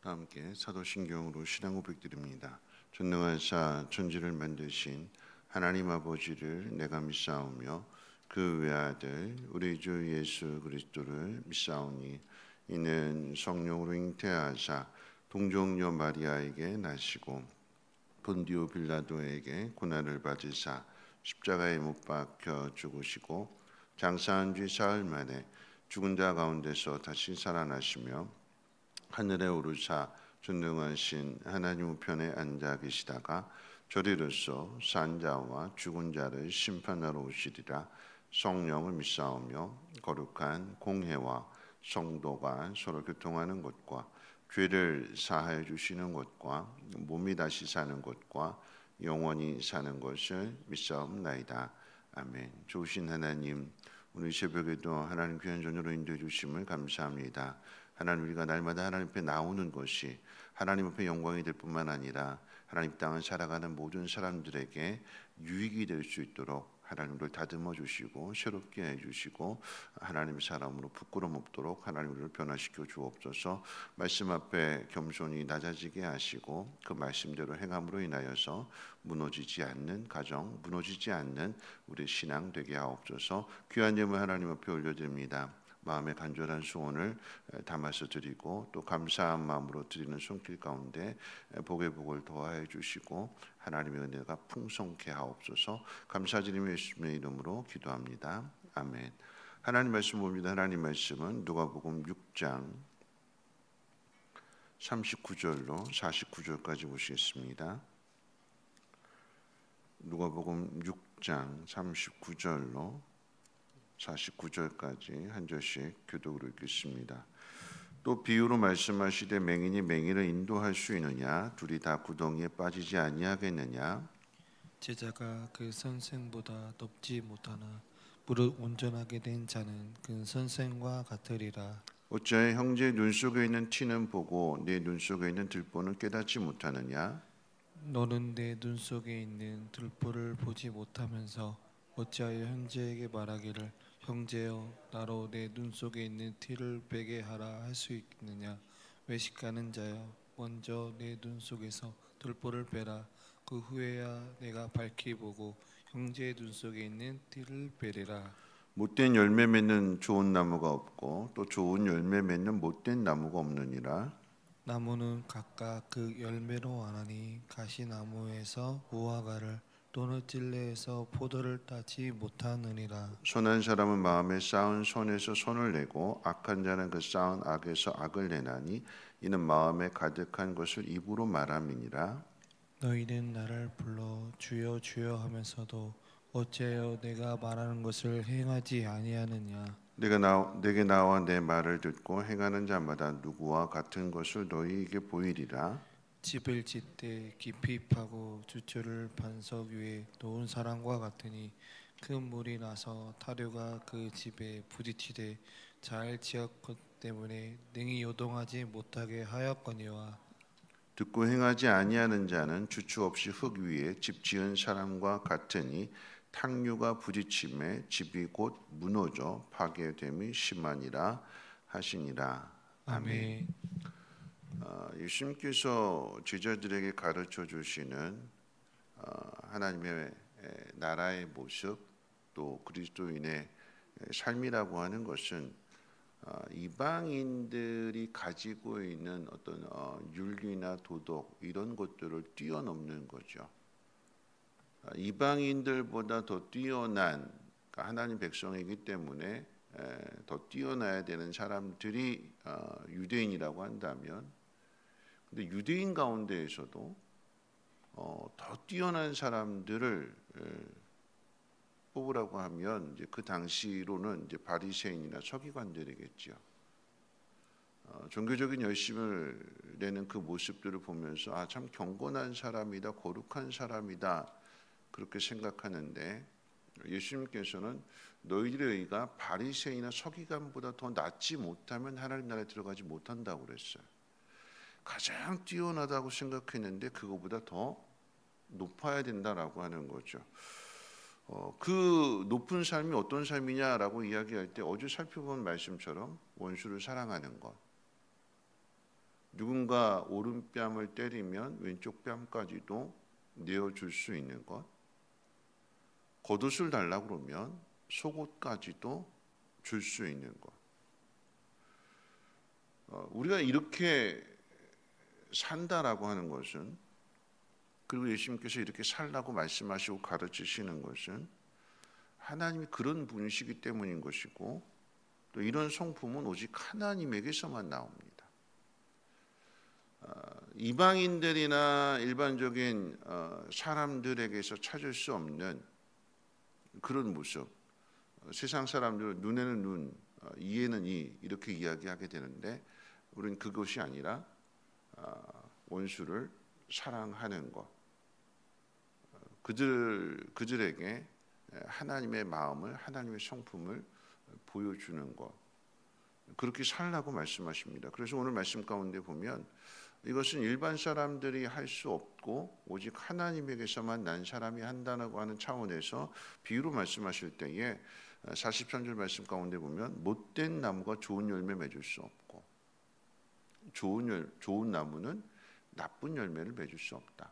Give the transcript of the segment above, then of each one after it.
다 함께 사도신경으로 신앙 고백드립니다. 전능하사 천지를 만드신 하나님 아버지를 내가 믿사오며 그 외아들 우리 주 예수 그리스도를 믿사오니 이는 성령으로 잉태하사 동정녀 마리아에게 나시고 본디오 빌라도에게 고난을 받으사 십자가에 못 박혀 죽으시고 장사한 뒤 사흘 만에 죽은 자 가운데서 다시 살아나시며 하늘에 오르사 전능하신 하나님 우편에 앉아 계시다가 저리로서 산 자와 죽은 자를 심판하러 오시리라. 성령을 믿사오며 거룩한 공회와 성도가 서로 교통하는 것과 죄를 사하여 주시는 것과 몸이 다시 사는 것과 영원히 사는 것을 믿사옵나이다. 아멘. 좋으신 하나님, 오늘 새벽에도 하나님 귀한 전으로 인도해 주심을 감사합니다. 하나님, 우리가 날마다 하나님 앞에 나오는 것이 하나님 앞에 영광이 될 뿐만 아니라 하나님 땅을 살아가는 모든 사람들에게 유익이 될 수 있도록 하나님을 다듬어 주시고 새롭게 해주시고 하나님의 사람으로 부끄럼 없도록 하나님을 변화시켜 주옵소서. 말씀 앞에 겸손히 낮아지게 하시고 그 말씀대로 행함으로 인하여서 무너지지 않는 가정, 무너지지 않는 우리 신앙 되게 하옵소서. 귀한 예물 하나님 앞에 올려드립니다. 마음의 간절한 소원을 담아서 드리고 또 감사한 마음으로 드리는 손길 가운데 복의 복을 더하여 주시고 하나님의 은혜가 풍성케 하옵소서. 감사드리며 예수님의 이름으로 기도합니다. 아멘. 하나님 말씀 봅니다. 하나님 말씀은 누가복음 6장 39절로 49절까지 보시겠습니다. 누가복음 6장 39절로 49절까지 한 절씩 교독으로 읽겠습니다. 또 비유로 말씀하시되 맹인이 맹인을 인도할 수 있느냐? 둘이 다 구덩이에 빠지지 아니하겠느냐? 제자가 그 선생보다 높지 못하나 무릇 온전하게 된 자는 그 선생과 같으리라. 어찌하여 형제의 눈 속에 있는 티는 보고 내 눈 속에 있는 들보는 깨닫지 못하느냐? 너는 내 눈 속에 있는 들보를 보지 못하면서 어찌하여 형제에게 말하기를 형제여 나로 내 눈 속에 있는 티를 빼게 하라 할 수 있느냐? 외식하는 자여 먼저 내 눈 속에서 들보를 빼라. 그 후에야 내가 밝히 보고 형제의 눈 속에 있는 티를 빼리라. 못된 열매 맺는 좋은 나무가 없고 또 좋은 열매 맺는 못된 나무가 없느니라. 나무는 각각 그 열매로 아나니 가시나무에서 무화과를 또는 찔레에서 포도를 따지 못하느니라. 선한 사람은 마음에 쌓은 손에서 손을 내고 악한 자는 그 쌓은 악에서 악을 내나니 이는 마음에 가득한 것을 입으로 말함이니라. 너희는 나를 불러 주여 주여 하면서도 어찌하여 내가 말하는 것을 행하지 아니하느냐? 내게 나와 내 말을 듣고 행하는 자마다 누구와 같은 것을 너희에게 보이리라. 집을 짓되 깊이 파고 주초를 반석 위에 놓은 사람과 같으니 큰 물이 나서 타류가 그 집에 부딪히되 잘 지었기 때문에 능히 요동하지 못하게 하였거니와 듣고 행하지 아니하는 자는 주추 없이 흙 위에 집 지은 사람과 같으니 탕류가 부딪힘에 집이 곧 무너져 파괴됨이 심하니라 하시니라. 아멘. 예수님께서 제자들에게 가르쳐 주시는 하나님의 나라의 모습 또 그리스도인의 삶이라고 하는 것은 이방인들이 가지고 있는 어떤 윤리나 도덕 이런 것들을 뛰어넘는 거죠. 이방인들보다 더 뛰어난 하나님 백성이기 때문에 더 뛰어나야 되는 사람들이 유대인이라고 한다면, 근데 유대인 가운데에서도 더 뛰어난 사람들을 뽑으라고 하면 이제 그 당시로는 이제 바리새인이나 서기관들이겠죠. 종교적인 열심을 내는 그 모습들을 보면서 참 경건한 사람이다, 거룩한 사람이다 그렇게 생각하는데 예수님께서는 너희들의 의가 바리새인이나 서기관보다 더 낫지 못하면 하나님 나라에 들어가지 못한다고 그랬어요. 가장 뛰어나다고 생각했는데 그거보다 더 높아야 된다라고 하는 거죠. 그 높은 삶이 어떤 삶이냐라고 이야기할 때 어제 살펴본 말씀처럼 원수를 사랑하는 것, 누군가 오른뺨을 때리면 왼쪽 뺨까지도 내어줄 수 있는 것, 겉옷을 달라고 그러면 속옷까지도 줄 수 있는 것. 우리가 이렇게 산다라고 하는 것은, 그리고 예수님께서 이렇게 살라고 말씀하시고 가르치시는 것은 하나님이 그런 분이시기 때문인 것이고, 또 이런 성품은 오직 하나님에게서만 나옵니다. 이방인들이나 일반적인 사람들에게서 찾을 수 없는 그런 모습, 세상 사람들은 눈에는 눈, 이에는 이 이렇게 이야기하게 되는데, 우리는 그것이 아니라 원수를 사랑하는 것, 그들에게 하나님의 마음을, 하나님의 성품을 보여주는 것, 그렇게 살라고 말씀하십니다. 그래서 오늘 말씀 가운데 보면 이것은 일반 사람들이 할 수 없고 오직 하나님에게서만 난 사람이 한다고 하는 차원에서 비유로 말씀하실 때에 43절 말씀 가운데 보면 못된 나무가 좋은 열매 맺을 수 없고 좋은 나무는 나쁜 열매를 맺을 수 없다.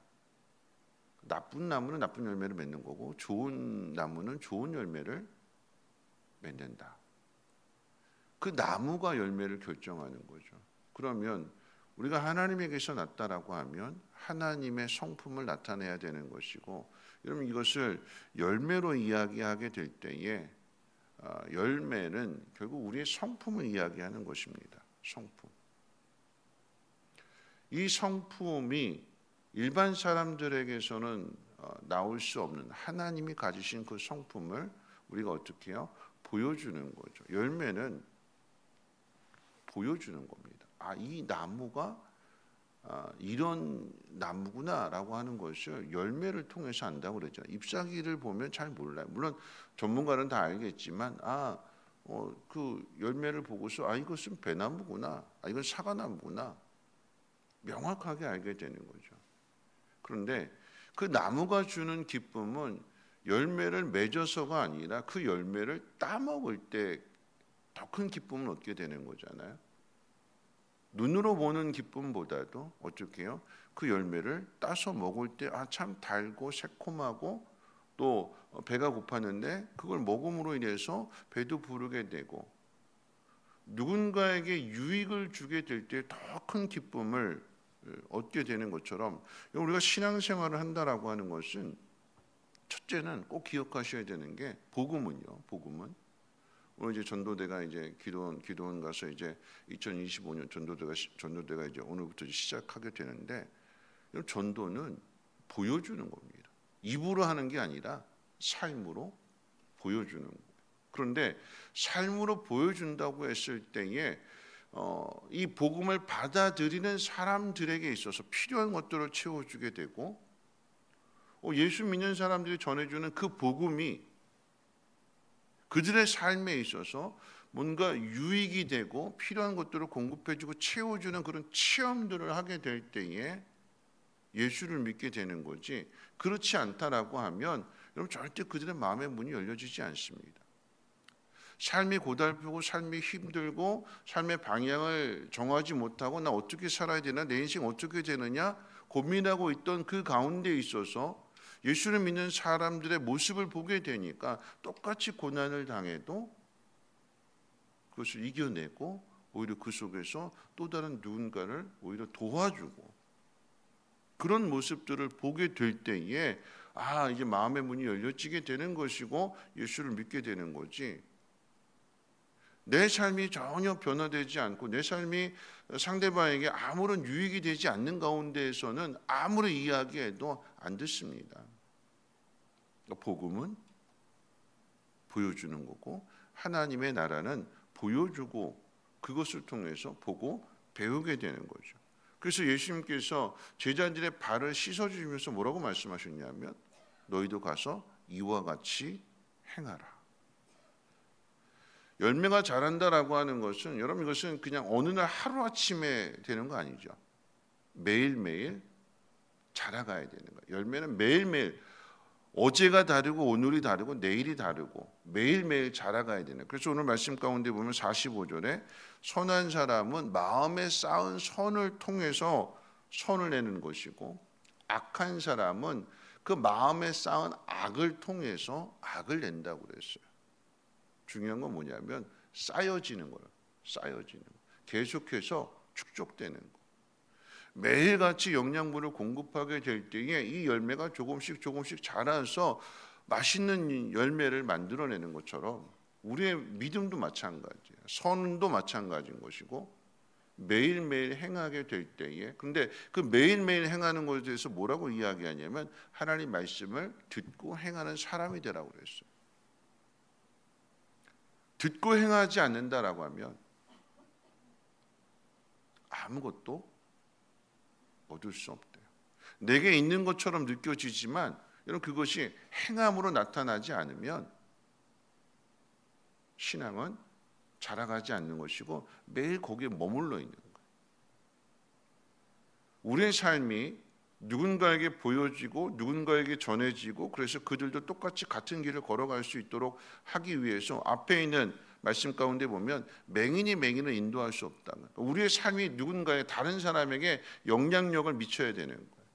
나쁜 나무는 나쁜 열매를 맺는 거고 좋은 나무는 좋은 열매를 맺는다. 그 나무가 열매를 결정하는 거죠. 그러면 우리가 하나님에게서 났다라고 하면 하나님의 성품을 나타내야 되는 것이고, 여러분 이것을 열매로 이야기하게 될 때에 열매는 결국 우리의 성품을 이야기하는 것입니다. 성품. 이 성품이 일반 사람들에게서는 나올 수 없는 하나님이 가지신 그 성품을 우리가 어떻게 해요? 보여주는 거죠. 열매는 보여주는 겁니다. 이 나무가 이런 나무구나라고 하는 것을 열매를 통해서 안다고 그랬잖아요. 잎사귀를 보면 잘 몰라요. 물론 전문가는 다 알겠지만 그 열매를 보고서 이것은 배나무구나, 이건 사과나무구나 명확하게 알게 되는 거죠. 그런데 그 나무가 주는 기쁨은 열매를 맺어서가 아니라 그 열매를 따먹을 때 더 큰 기쁨을 얻게 되는 거잖아요. 눈으로 보는 기쁨보다도 어떻게 해요? 그 열매를 따서 먹을 때 참 달고 새콤하고 또 배가 고팠는데 그걸 먹음으로 인해서 배도 부르게 되고 누군가에게 유익을 주게 될 때 더 큰 기쁨을 얻게 되는 것처럼, 우리가 신앙생활을 한다라고 하는 것은 첫째는 꼭 기억하셔야 되는 게 복음은요. 복음은 오늘 이제 전도대가 이제 기도원 가서 이제 2025년 전도대가 이제 오늘부터 시작하게 되는데, 전도는 보여주는 겁니다. 입으로 하는 게 아니라 삶으로 보여주는 거예요. 그런데 삶으로 보여준다고 했을 때에 이 복음을 받아들이는 사람들에게 있어서 필요한 것들을 채워주게 되고, 예수 믿는 사람들이 전해주는 그 복음이 그들의 삶에 있어서 뭔가 유익이 되고 필요한 것들을 공급해주고 채워주는 그런 체험들을 하게 될 때에 예수를 믿게 되는 거지, 그렇지 않다라고 하면 여러분 절대 그들의 마음의 문이 열려지지 않습니다. 삶이 고달프고 삶이 힘들고 삶의 방향을 정하지 못하고 나 어떻게 살아야 되나, 내 인생 어떻게 되느냐 고민하고 있던 그 가운데 있어서 예수를 믿는 사람들의 모습을 보게 되니까 똑같이 고난을 당해도 그것을 이겨내고 오히려 그 속에서 또 다른 누군가를 오히려 도와주고 그런 모습들을 보게 될 때에 이제 마음의 문이 열려지게 되는 것이고 예수를 믿게 되는 거지, 내 삶이 전혀 변화되지 않고 내 삶이 상대방에게 아무런 유익이 되지 않는 가운데에서는 아무리 이야기해도 안 듣습니다. 복음은 보여주는 거고 하나님의 나라는 보여주고 그것을 통해서 보고 배우게 되는 거죠. 그래서 예수님께서 제자들의 발을 씻어주시면서 뭐라고 말씀하셨냐면 너희도 가서 이와 같이 행하라. 열매가 자란다라고 하는 것은 여러분 이것은 그냥 어느 날 하루아침에 되는 거 아니죠. 매일매일 자라가야 되는 거예요. 열매는 매일매일 어제가 다르고 오늘이 다르고 내일이 다르고 매일매일 자라가야 되는. 그래서 오늘 말씀 가운데 보면 45절에 선한 사람은 마음에 쌓은 선을 통해서 선을 내는 것이고, 악한 사람은 그 마음에 쌓은 악을 통해서 악을 낸다고 그랬어요. 중요한 건 뭐냐면 쌓여지는 거예요. 쌓여지는 거. 계속해서 축적되는 거. 매일같이 영양분을 공급하게 될 때에 이 열매가 조금씩 자라서 맛있는 열매를 만들어내는 것처럼 우리의 믿음도 마찬가지예요. 선도 마찬가지인 것이고, 매일매일 행하게 될 때에, 근데 그 매일매일 행하는 것에 대해서 뭐라고 이야기하냐면 하나님 말씀을 듣고 행하는 사람이 되라고 그랬어요. 듣고 행하지 않는다라고 하면 아무것도 얻을 수 없대요. 내게 있는 것처럼 느껴지지만 여러분, 그것이 행함으로 나타나지 않으면 신앙은 자라가지 않는 것이고 매일 거기에 머물러 있는 거예요. 우리의 삶이 누군가에게 보여지고 누군가에게 전해지고, 그래서 그들도 똑같이 같은 길을 걸어갈 수 있도록 하기 위해서 앞에 있는 말씀 가운데 보면 맹인이 맹인을 인도할 수 없다. 우리의 삶이 누군가의 다른 사람에게 영향력을 미쳐야 되는 거예요.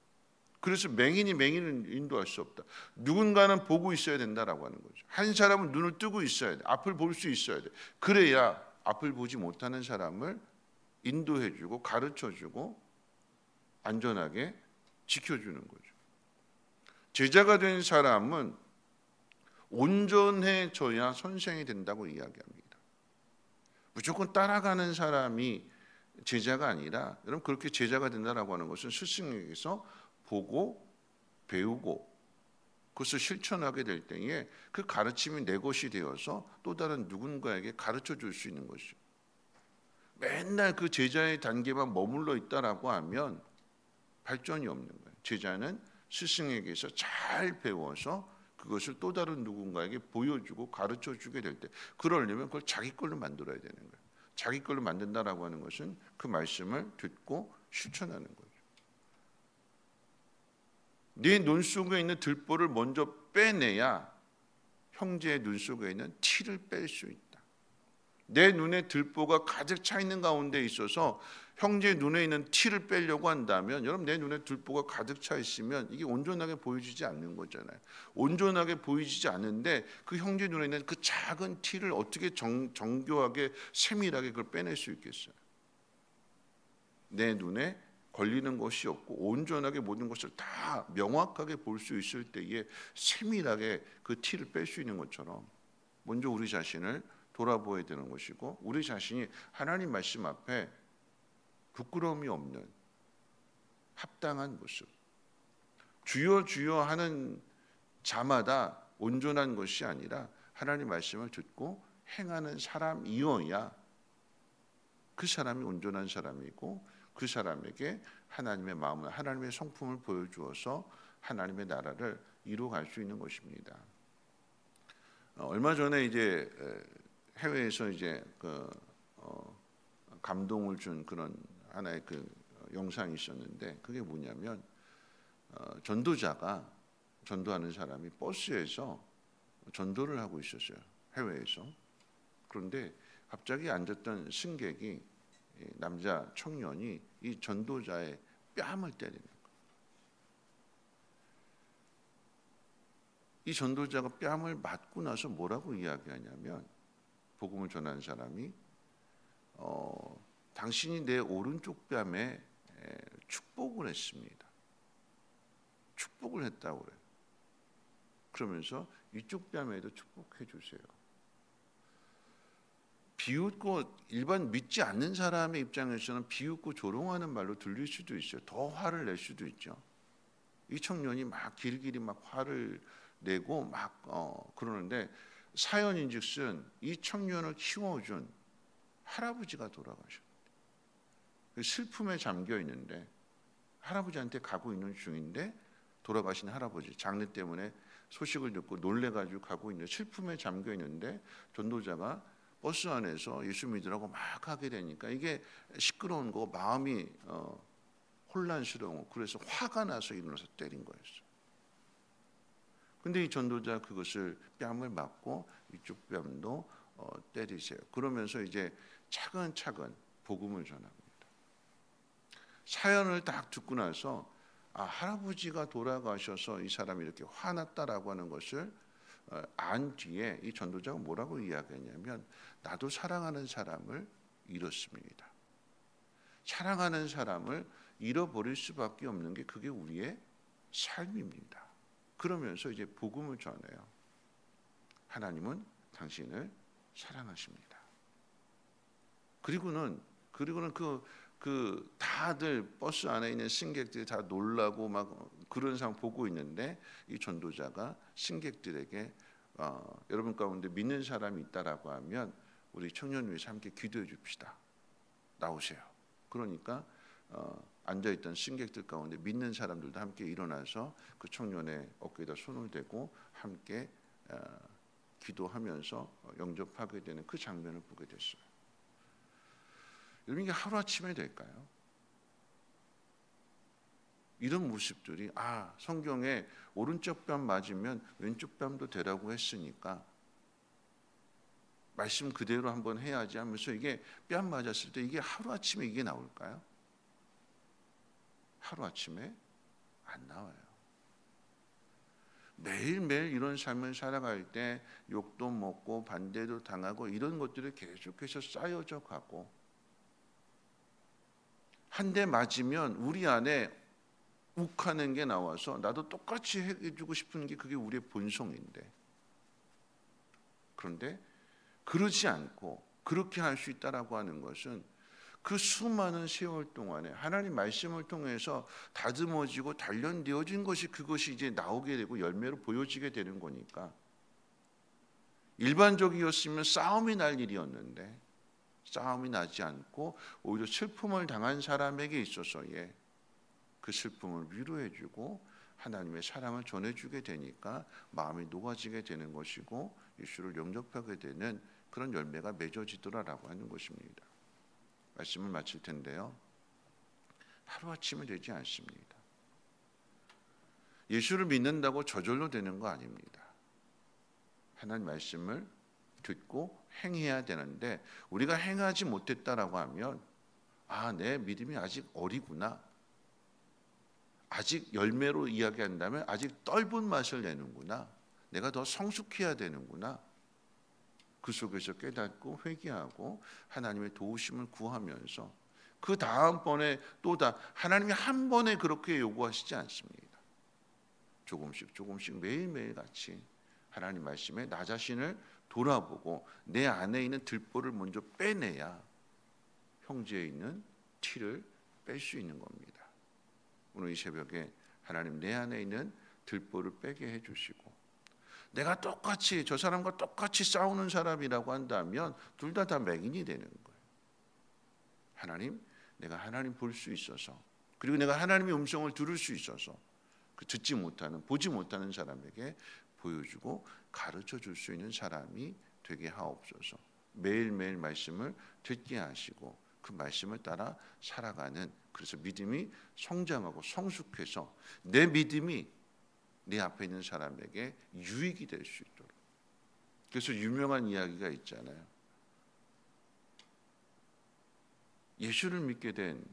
그래서 맹인이 맹인을 인도할 수 없다. 누군가는 보고 있어야 된다라고 하는 거죠. 한 사람은 눈을 뜨고 있어야 돼. 앞을 볼 수 있어야 돼. 그래야 앞을 보지 못하는 사람을 인도해주고 가르쳐주고 안전하게 지켜주는 거죠. 제자가 된 사람은 온전해져야 선생이 된다고 이야기합니다. 무조건 따라가는 사람이 제자가 아니라, 여러분, 그렇게 제자가 된다라고 하는 것은 스승에게서 보고 배우고 그것을 실천하게 될 때에 그 가르침이 내 것이 되어서 또 다른 누군가에게 가르쳐 줄 수 있는 것이죠. 맨날 그 제자의 단계만 머물러 있다라고 하면 발전이 없는 거예요. 제자는 스승에게서 잘 배워서 그것을 또 다른 누군가에게 보여주고 가르쳐 주게 될 때, 그러려면 그걸 자기 걸로 만들어야 되는 거예요. 자기 걸로 만든다라고 하는 것은 그 말씀을 듣고 실천하는 거죠. 네 눈 속에 있는 들보를 먼저 빼내야 형제의 눈 속에 있는 티를 뺄 수 있다. 내 눈에 들보가 가득 차 있는 가운데 있어서 형제의 눈에 있는 티를 빼려고 한다면, 여러분, 내 눈에 들보가 가득 차 있으면 이게 온전하게 보여지지 않는 거잖아요. 온전하게 보이지 않는데 그 형제 눈에 있는 그 작은 티를 어떻게 정교하게 세밀하게 그걸 빼낼 수 있겠어요? 내 눈에 걸리는 것이 없고 온전하게 모든 것을 다 명확하게 볼 수 있을 때에 세밀하게 그 티를 뺄 수 있는 것처럼 먼저 우리 자신을 돌아보아야 되는 것이고, 우리 자신이 하나님 말씀 앞에 부끄러움이 없는 합당한 모습, 주여 주여 하는 자마다 온전한 것이 아니라 하나님 말씀을 듣고 행하는 사람이어야 그 사람이 온전한 사람이고, 그 사람에게 하나님의 마음을, 하나님의 성품을 보여주어서 하나님의 나라를 이루어갈 수 있는 것입니다. 얼마 전에 이제 해외에서 이제 감동을 준 그런 하나의 그 영상이 있었는데, 그게 뭐냐면 전도자가, 전도하는 사람이 버스에서 전도를 하고 있었어요. 해외에서. 그런데 갑자기 앉았던 승객이, 남자 청년이 이 전도자의 뺨을 때리는 거예요. 이 전도자가 뺨을 맞고 나서 뭐라고 이야기하냐면, 복음을 전하는 사람이 당신이 내 오른쪽 뺨에 축복을 했습니다. 축복을 했다고 그래요. 그러면서 이쪽 뺨에도 축복해 주세요. 비웃고, 일반 믿지 않는 사람의 입장에서는 비웃고 조롱하는 말로 들릴 수도 있어요. 더 화를 낼 수도 있죠. 이 청년이 막 길길이 막 화를 내고 막 그러는데, 사연인즉슨 이 청년을 키워준 할아버지가 돌아가셨어요. 슬픔에 잠겨 있는데, 할아버지한테 가고 있는 중인데, 돌아가신 할아버지 장례 때문에 소식을 듣고 놀래가지고 가고 있는, 슬픔에 잠겨 있는데 전도자가 버스 안에서 예수 믿으라고 막 하게 되니까 이게 시끄러운 거, 마음이 혼란스러워. 그래서 화가 나서 일어나서 때린 거였어요. 근데 이 전도자 그것을 뺨을 맞고 이쪽 뺨도 때리세요. 그러면서 이제 차근차근 복음을 전합니다. 사연을 딱 듣고 나서 할아버지가 돌아가셔서 이 사람이 이렇게 화났다라고 하는 것을 안 뒤에 이 전도자가 뭐라고 이야기했냐면, 나도 사랑하는 사람을 잃었습니다. 사랑하는 사람을 잃어버릴 수밖에 없는 게 그게 우리의 삶입니다. 그러면서 이제 복음을 전해요. 하나님은 당신을 사랑하십니다. 그리고는 그 다들 버스 안에 있는 승객들이 다 놀라고 막 그런 상황 보고 있는데, 이 전도자가 승객들에게 여러분 가운데 믿는 사람이 있다라고 하면 우리 청년 위해서 함께 기도해 줍시다. 나오세요. 그러니까 앉아있던 승객들 가운데 믿는 사람들도 함께 일어나서 그 청년의 어깨에다 손을 대고 함께 기도하면서 영접하게 되는 그 장면을 보게 됐어요. 여러분, 이게 하루아침에 될까요? 이런 모습들이 성경에 오른쪽 뺨 맞으면 왼쪽 뺨도 되라고 했으니까 말씀 그대로 한번 해야지 하면서 이게 뺨 맞았을 때 이게 하루아침에 이게 나올까요? 하루아침에 안 나와요. 매일매일 이런 삶을 살아갈 때 욕도 먹고 반대도 당하고 이런 것들이 계속해서 쌓여져 가고, 한 대 맞으면 우리 안에 욱하는 게 나와서 나도 똑같이 해주고 싶은 게 그게 우리의 본성인데, 그런데 그러지 않고 그렇게 할 수 있다라고 하는 것은 그 수많은 세월 동안에 하나님 말씀을 통해서 다듬어지고 단련되어진 것이 그것이 이제 나오게 되고 열매로 보여지게 되는 거니까, 일반적이었으면 싸움이 날 일이었는데 싸움이 나지 않고 오히려 슬픔을 당한 사람에게 있어서의 그 슬픔을 위로해주고 하나님의 사랑을 전해주게 되니까 마음이 녹아지게 되는 것이고 예수를 영접하게 되는 그런 열매가 맺어지더라라고 하는 것입니다. 말씀을 마칠 텐데요, 하루아침에 되지 않습니다. 예수를 믿는다고 저절로 되는 거 아닙니다. 하나님 말씀을 듣고 행해야 되는데, 우리가 행하지 못했다라고 하면 내 믿음이 아직 어리구나, 아직 열매로 이야기한다면 아직 떫은 맛을 내는구나, 내가 더 성숙해야 되는구나, 그 속에서 깨닫고 회개하고 하나님의 도우심을 구하면서 그 다음번에 또 하나님이 한 번에 그렇게 요구하시지 않습니다. 조금씩 매일매일 같이 하나님 말씀에 나 자신을 돌아보고 내 안에 있는 들보를 먼저 빼내야 형제에 있는 티를 뺄 수 있는 겁니다. 오늘 이 새벽에 하나님 내 안에 있는 들보를 빼게 해주시고, 내가 똑같이 저 사람과 똑같이 싸우는 사람이라고 한다면 둘 다 맹인이 되는 거예요. 하나님, 내가 하나님 볼 수 있어서, 그리고 내가 하나님의 음성을 들을 수 있어서 그 듣지 못하는, 보지 못하는 사람에게 보여주고 가르쳐 줄 수 있는 사람이 되게 하옵소서. 매일매일 말씀을 듣게 하시고 그 말씀을 따라 살아가는, 그래서 믿음이 성장하고 성숙해서 내 믿음이 내 앞에 있는 사람에게 유익이 될 수 있도록. 그래서 유명한 이야기가 있잖아요. 예수를 믿게 된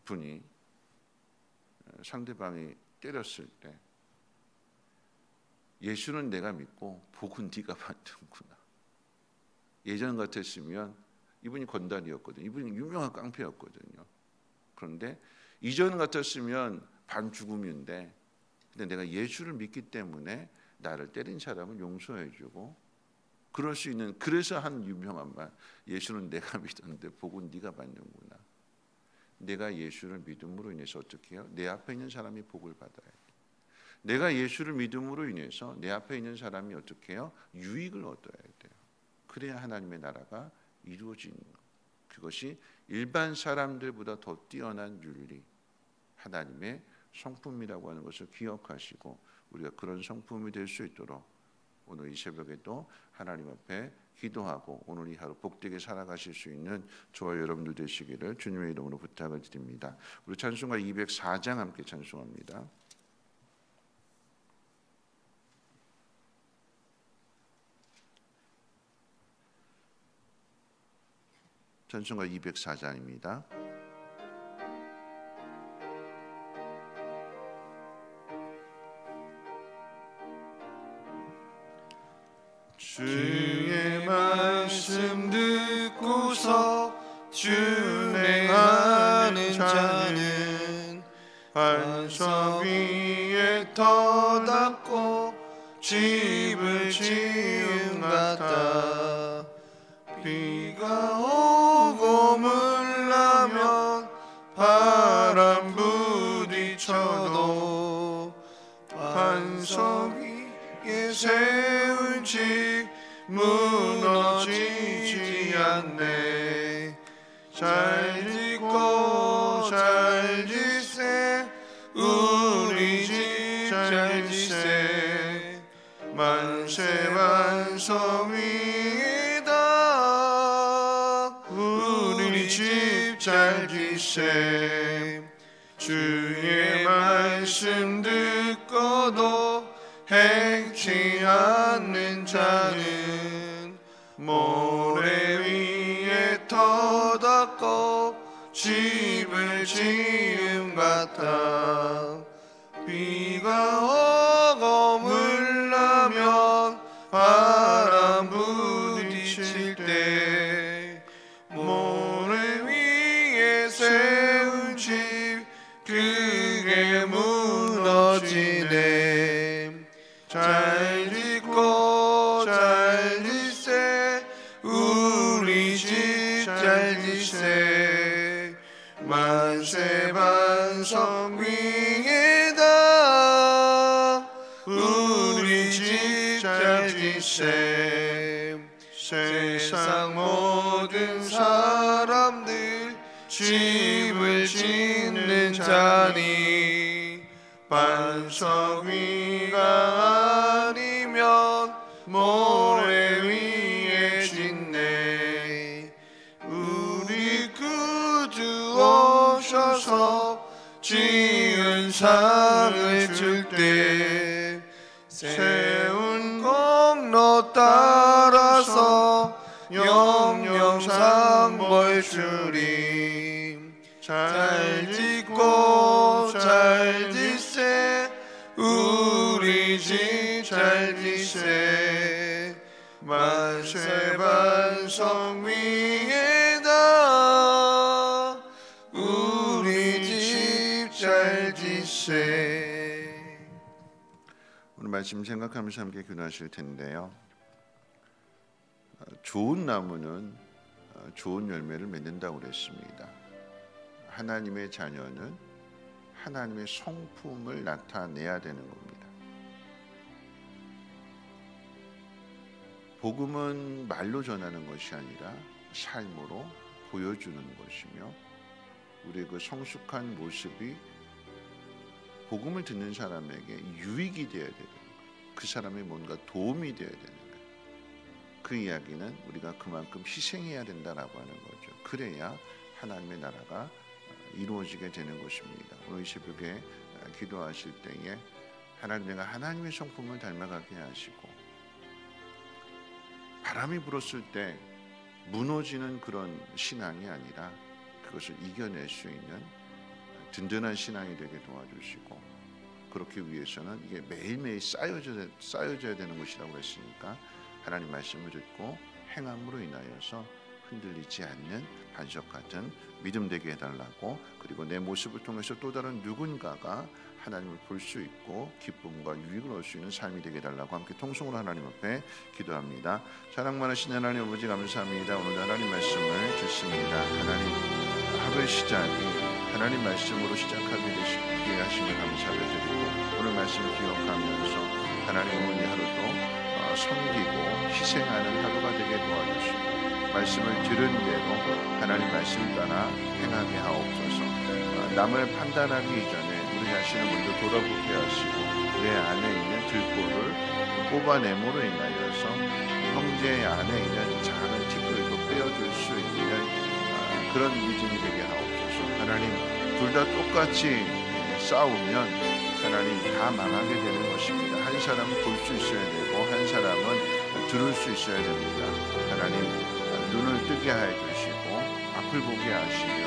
분이 상대방이 때렸을 때, 예수는 내가 믿고 복은 네가 받는구나. 예전 같았으면 이분이 건달이었거든요. 이분이 유명한 깡패였거든요. 그런데 이전 같았으면 반죽음인데, 근데 내가 예수를 믿기 때문에 나를 때린 사람을 용서해주고, 그럴 수 있는, 그래서 한 유명한 말, 예수는 내가 믿었는데 복은 네가 받는구나. 내가 예수를 믿음으로 인해서 어떻게 해요? 내 앞에 있는 사람이 복을 받아야 돼. 내가 예수를 믿음으로 인해서 내 앞에 있는 사람이 어떻게 해요? 유익을 얻어야 돼요. 그래야 하나님의 나라가 이루어지는 것. 그것이 일반 사람들보다 더 뛰어난 윤리, 하나님의 성품이라고 하는 것을 기억하시고 우리가 그런 성품이 될 수 있도록 오늘 이 새벽에도 하나님 앞에 기도하고 오늘 이 하루 복되게 살아가실 수 있는 저와 여러분들 되시기를 주님의 이름으로 부탁을 드립니다. 우리 찬송가 204장 함께 찬송합니다. 찬송가 204장입니다. 주의 말씀 듣고서 준행하는 자는 반석 위에 터닫고 집을 지은 같다. 비가 오고 물나면 바람 부딪혀도 반석 위에 세운 집 무너지지 않네. 잘 짓고 잘 짓세 우리 집 잘 짓세 만세 반석 위에다 우리 집 잘 짓세. 주의 말씀 듣고도 행치 않는 자는 모래 위에 터닫고 집을 지은 같아. 비가 오고 물나면 바람 부딪힐 때 모래 위에 세운 집 그게 무너지네. 잘 짓고 잘 짓세 우리 집 잘 짓세 만세 반석 위에다 우리 집 잘 짓세. 세상 모든 사람들 집을 짓는 자니 반석 위가 아니면 모래 위에 짓네. 우리 구주 오셔서 지은 상을 줄 때 세운 공로 따라서 영영상 벌 주리. 잘 짓고 잘 짓세 우리 집 잘 짓세 만세 반석 위에다 우리 집 잘 짓세. 오늘 말씀 생각하면서 함께 기도하실 텐데요. 좋은 나무는 좋은 열매를 맺는다고 그랬습니다. 하나님의 자녀는 하나님의 성품을 나타내야 되는 겁니다. 복음은 말로 전하는 것이 아니라 삶으로 보여주는 것이며 우리의 그 성숙한 모습이 복음을 듣는 사람에게 유익이 되어야 되는 거예요. 그 사람의 뭔가 도움이 되어야 되는 거예요. 그 이야기는 우리가 그만큼 희생해야 된다라고 하는 거죠. 그래야 하나님의 나라가 이루어지게 되는 것입니다. 오늘 이 새벽에 기도하실 때에 하나님, 내가 하나님의 성품을 닮아가게 하시고 바람이 불었을 때 무너지는 그런 신앙이 아니라 그것을 이겨낼 수 있는 든든한 신앙이 되게 도와주시고, 그렇기 위해서는 이게 매일매일 쌓여져야 되는 것이라고 했으니까 하나님 말씀을 듣고 행함으로 인하여서 흔들리지 않는 반석 같은 믿음 되게 해달라고, 그리고 내 모습을 통해서 또 다른 누군가가 하나님을 볼 수 있고 기쁨과 유익을 얻을 수 있는 삶이 되게 해달라고 함께 통성으로 하나님 앞에 기도합니다. 사랑 많으신 하나님 아버지, 감사합니다. 오늘 하나님 말씀을 듣습니다. 하나님, 하루의 시작이 하나님 말씀으로 시작하게 되시게 하심을 감사드리고, 오늘 말씀 기억하면서 하나님 오늘 하루도 섬기고 희생하는 하루가 되게 도와주시고, 말씀을 들은 대로 하나님 말씀 따라 행하게 하옵소서. 남을 판단하기 이전에 우리 자신을 먼저 돌아보게 하시고, 내 안에 있는 들보를 뽑아내므로 인하여서 형제 안에 있는 작은 티끌도 빼어줄 수 있는 그런 믿음이 되게 하옵소서. 하나님, 둘 다 똑같이 싸우면 하나님 다 망하게 되는 것입니다. 한 사람은 볼 수 있어야 되고 한 사람은 들을 수 있어야 됩니다. 하나님, 눈을 뜨게 하여 주시고 앞을 보게 하시며